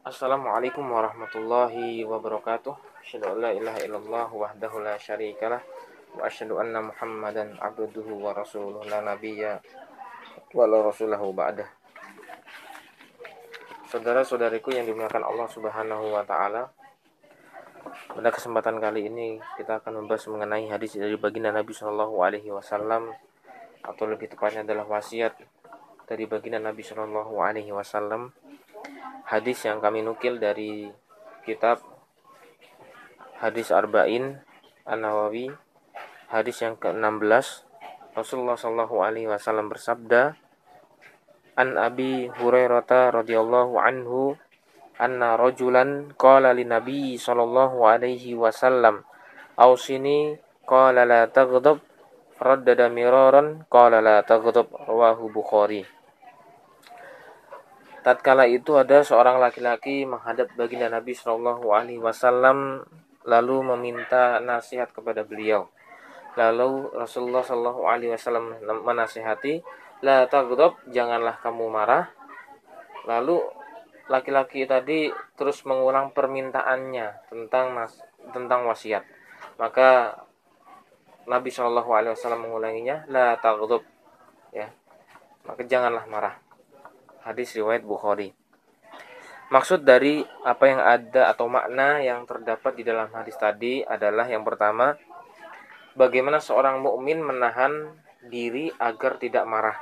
Assalamualaikum warahmatullahi wabarakatuh. Asyhadu an la ilaha illallah wahdahu la syarikalah wa asyhadu anna Muhammadan abduhu wa rasuluhu la nabiyya wa la rasulahu ba'dah. Saudara-saudariku yang dimuliakan Allah Subhanahu wa taala, pada kesempatan kali ini kita akan membahas mengenai hadis dari baginda Nabi sallallahu alaihi wasallam, atau lebih tepatnya adalah wasiat dari baginda Nabi sallallahu alaihi wasallam. Hadis yang kami nukil dari kitab Hadis Arba'in An-Nawawi, hadis yang ke-16. Rasulullah sallallahu alaihi wasallam bersabda, An Abi Hurairah radhiyallahu anhu anna rajulan qala li Nabi sallallahu alaihi wasallam, "Ausini," qala la taghdab, raddada miraran, qala la taghdab, rawahu Bukhari. Tatkala itu ada seorang laki-laki menghadap baginda Nabi sallallahu alaihi wasallam lalu meminta nasihat kepada beliau. Lalu Rasulullah sallallahu alaihi wasallam menasihati, "La taghdab, janganlah kamu marah." Lalu laki-laki tadi terus mengulang permintaannya tentang wasiat. Maka Nabi sallallahu alaihi wasallam mengulanginya, "La taghdab." Ya. Maka janganlah marah. Hadis riwayat Bukhari. Maksud dari apa yang ada atau makna yang terdapat di dalam hadis tadi adalah yang pertama, bagaimana seorang mukmin menahan diri agar tidak marah.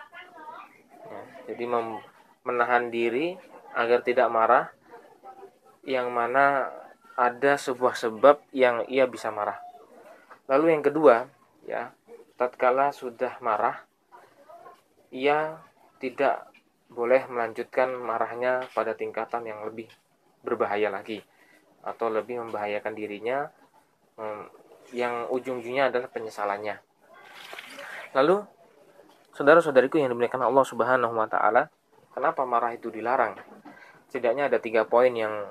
Ya, jadi menahan diri agar tidak marah, yang mana ada sebuah sebab yang ia bisa marah. Lalu yang kedua, ya, tatkala sudah marah, ia tidak boleh melanjutkan marahnya pada tingkatan yang lebih berbahaya lagi atau lebih membahayakan dirinya, yang ujung-ujungnya adalah penyesalannya. Lalu saudara-saudariku yang dimuliakan Allah Subhanahu wa taala, kenapa marah itu dilarang? Setidaknya ada 3 poin yang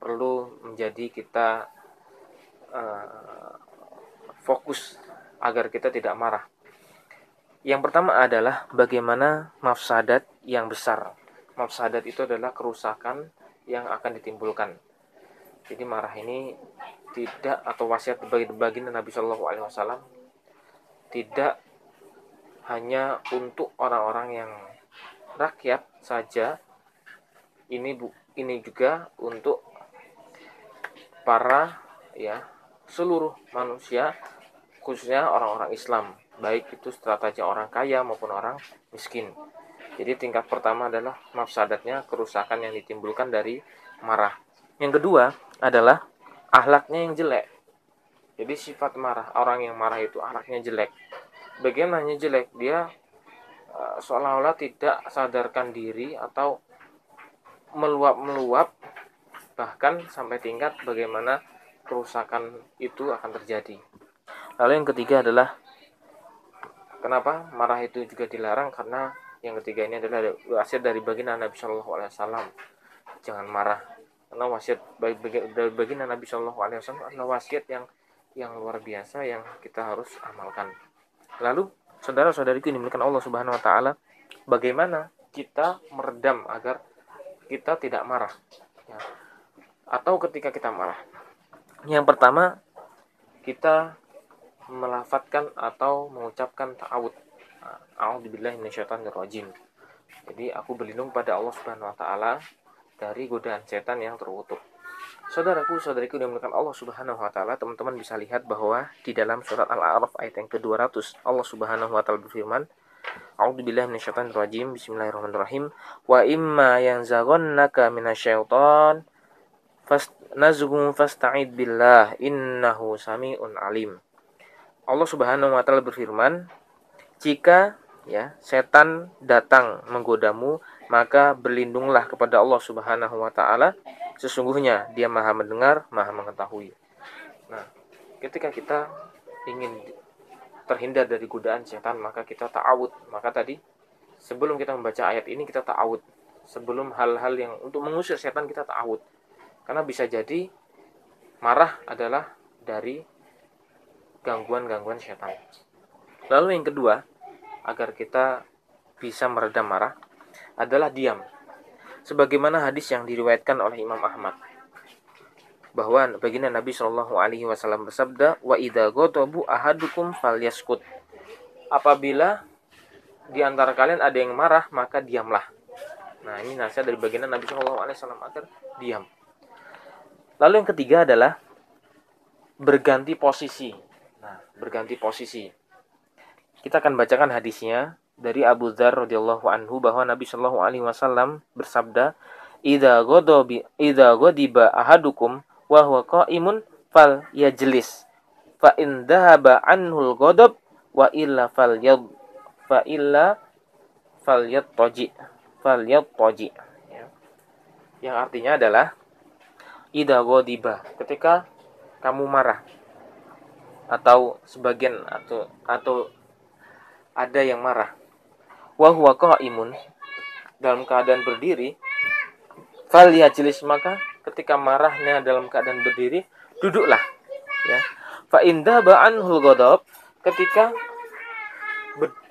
perlu menjadi kita fokus agar kita tidak marah. Yang pertama adalah bagaimana mafsadat yang besar. Mafsadat itu adalah kerusakan yang akan ditimbulkan. Jadi marah ini tidak, atau wasiat baginda Nabi Shallallahu Alaihi Wasallam, tidak hanya untuk orang-orang yang rakyat saja. Ini juga untuk para, ya, seluruh manusia, khususnya orang-orang Islam, baik itu strategi orang kaya maupun orang miskin. Jadi tingkat pertama adalah mafsadatnya, kerusakan yang ditimbulkan dari marah. Yang kedua adalah akhlaknya yang jelek. Jadi sifat marah, orang yang marah itu akhlaknya jelek. Bagaimana jelek? Dia seolah-olah tidak sadarkan diri atau meluap-meluap, bahkan sampai tingkat bagaimana kerusakan itu akan terjadi. Lalu yang ketiga adalah kenapa marah itu juga dilarang, karena yang ketiga ini adalah wasiat dari baginda Nabi Shallallahu Alaihi Wasallam, jangan marah. Karena wasiat dari baginda Nabi Shallallahu Alaihi Wasallam adalah wasiat yang luar biasa yang kita harus amalkan. Lalu saudara-saudariku ini dimuliakan Allah Subhanahu Wa Taala, bagaimana kita meredam agar kita tidak marah, ya, atau ketika kita marah? Yang pertama, kita melafadzkan atau mengucapkan ta'awud. A'udzubillahi minasyaitonirrajim. Jadi aku berlindung pada Allah Subhanahu wa taala dari godaan setan yang terkutuk. Saudaraku, saudariku yang dimuliakan Allah Subhanahu wa taala, teman-teman bisa lihat bahwa di dalam surat Al-A'raf ayat yang ke-200, Allah Subhanahu wa taala berfirman, A'udzubillahi minasyaitonirrajim. Bismillahirrahmanirrahim. Wa imma yanzaghannaka minasyaiton nazghun fasta'id billah innahu sami'un alim. Allah Subhanahu wa taala berfirman, jika, ya, setan datang menggodamu, maka berlindunglah kepada Allah Subhanahu wa taala, sesungguhnya Dia Maha mendengar, Maha mengetahui. Nah, ketika kita ingin terhindar dari godaan setan, maka kita ta'awud. Maka tadi sebelum kita membaca ayat ini kita ta'awud. Sebelum hal-hal yang untuk mengusir setan kita ta'awud. Karena bisa jadi marah adalah dari gangguan-gangguan setan. Lalu yang kedua, agar kita bisa meredam marah adalah diam. sebagaimana hadis yang diriwayatkan oleh Imam Ahmad, bahwa baginda Nabi Shallallahu Alaihi Wasallam bersabda, wa idza ghadabu ahadukum falyaskut. Apabila di antara kalian ada yang marah, maka diamlah. Nah, ini nasihat dari baginda Nabi Shallallahu Alaihi Wasallam agar diam. Lalu yang ketiga adalah berganti posisi. Nah, berganti posisi. Kita akan bacakan hadisnya dari Abu Dzar radhiyallahu anhu, bahwa Nabi Shallallahu Alaihi Wasallam bersabda, idza ghadiba ahadukum wa huwa qa'imun fal yajlis fa in dhahaba anhul ghadab wa illa falyattaji ya. Yang artinya adalah idza ghadiba, ketika kamu marah, atau sebagian atau ada yang marah, wa huwa qa'imun, dalam keadaan berdiri, fal yajlis, maka ketika marahnya dalam keadaan berdiri, duduklah ya. Fa inda ba'anhul ghadab, ketika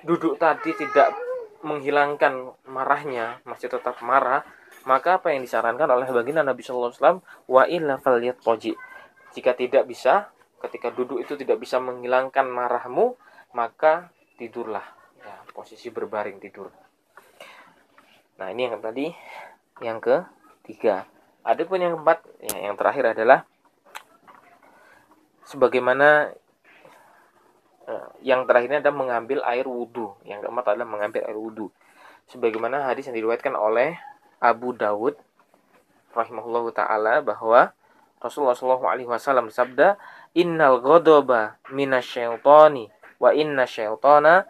duduk tadi tidak menghilangkan marahnya, masih tetap marah, maka apa yang disarankan oleh baginda Nabi sallallahu alaihi wasallam, wa illa falyatji, jika tidak bisa, ketika duduk itu tidak bisa menghilangkan marahmu, maka tidurlah ya, posisi berbaring tidur. Nah, ini yang tadi, yang ketiga. Adapun yang keempat, ya, yang terakhir adalah sebagaimana yang terakhirnya adalah mengambil air wudhu. Yang keempat adalah mengambil air wudhu, sebagaimana hadis yang diriwayatkan oleh Abu Dawud rahimahullahu taala, bahwa Rasulullah Shallallahu Alaihi Wasallam bersabda, innal ghadaba minasyaitani wa inna syaitana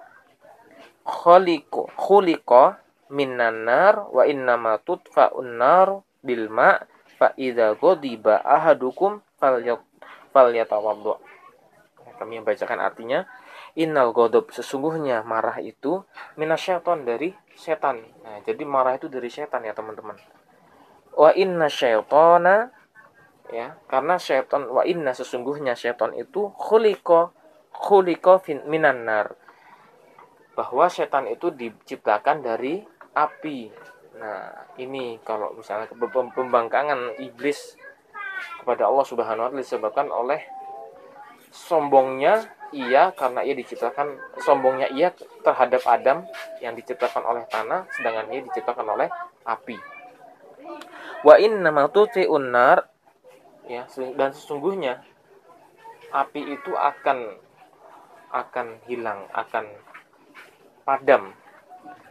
khuliqa minan nar wa innama tudfa'un nar bil ma' fa idza ghadiba ahadukum falyatawaddu. Kami membacakan artinya, innal ghadab, sesungguhnya marah itu, minasyaiton, dari setan. Nah, jadi marah itu dari setan ya teman-teman. Wa inna syaitana, ya, karena syaitan, wa inna, sesungguhnya syaitan itu khuliqa minan nar, bahwa setan itu diciptakan dari api. Nah, ini kalau misalnya pembangkangan iblis kepada Allah Subhanahu wa taala disebabkan oleh sombongnya ia, karena ia diciptakan, sombongnya ia terhadap Adam yang diciptakan oleh tanah, sedangkan ia diciptakan oleh api. Wa inna ma tuti'un nar, ya, dan sesungguhnya api itu akan hilang, akan padam.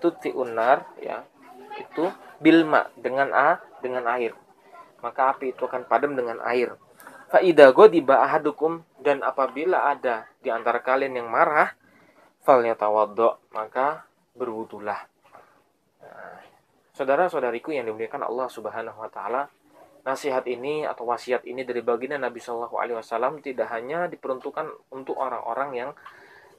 Tuti'un nar, ya, itu bilma, dengan air, maka api itu akan padam dengan air. Fa idza ghadiba ahadukum, dan apabila ada di antara kalian yang marah, falyatawaddo, maka berwudulah. Nah, saudara-saudariku yang dimuliakan Allah Subhanahu wa taala, nasihat ini atau wasiat ini dari baginda Nabi Shallallahu Alaihi Wasallam tidak hanya diperuntukkan untuk orang-orang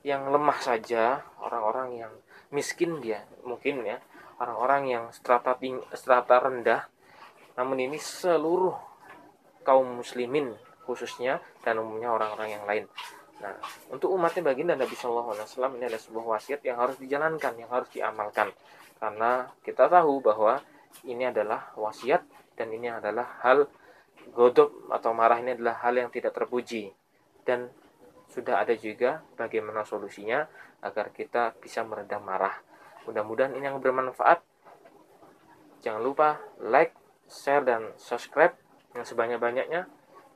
yang lemah saja, orang-orang yang miskin dia, mungkin ya, orang-orang yang strata rendah, namun ini seluruh kaum muslimin khususnya, dan umumnya orang-orang yang lain. Nah, untuk umatnya baginda Nabi Shallallahu Alaihi Wasallam, ini adalah sebuah wasiat yang harus dijalankan, yang harus diamalkan, karena kita tahu bahwa ini adalah wasiat, dan ini adalah hal ghadab atau marah, ini adalah hal yang tidak terpuji, dan sudah ada juga bagaimana solusinya agar kita bisa meredam marah. Mudah-mudahan ini yang bermanfaat. Jangan lupa like, share, dan subscribe yang sebanyak-banyaknya.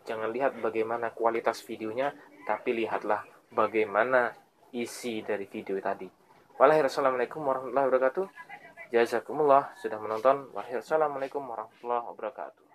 Jangan lihat bagaimana kualitas videonya, tapi lihatlah bagaimana isi dari video tadi. Wassalamualaikum warahmatullahi wabarakatuh. Jazakumullah sudah menonton. Wassalamualaikum warahmatullahi wabarakatuh.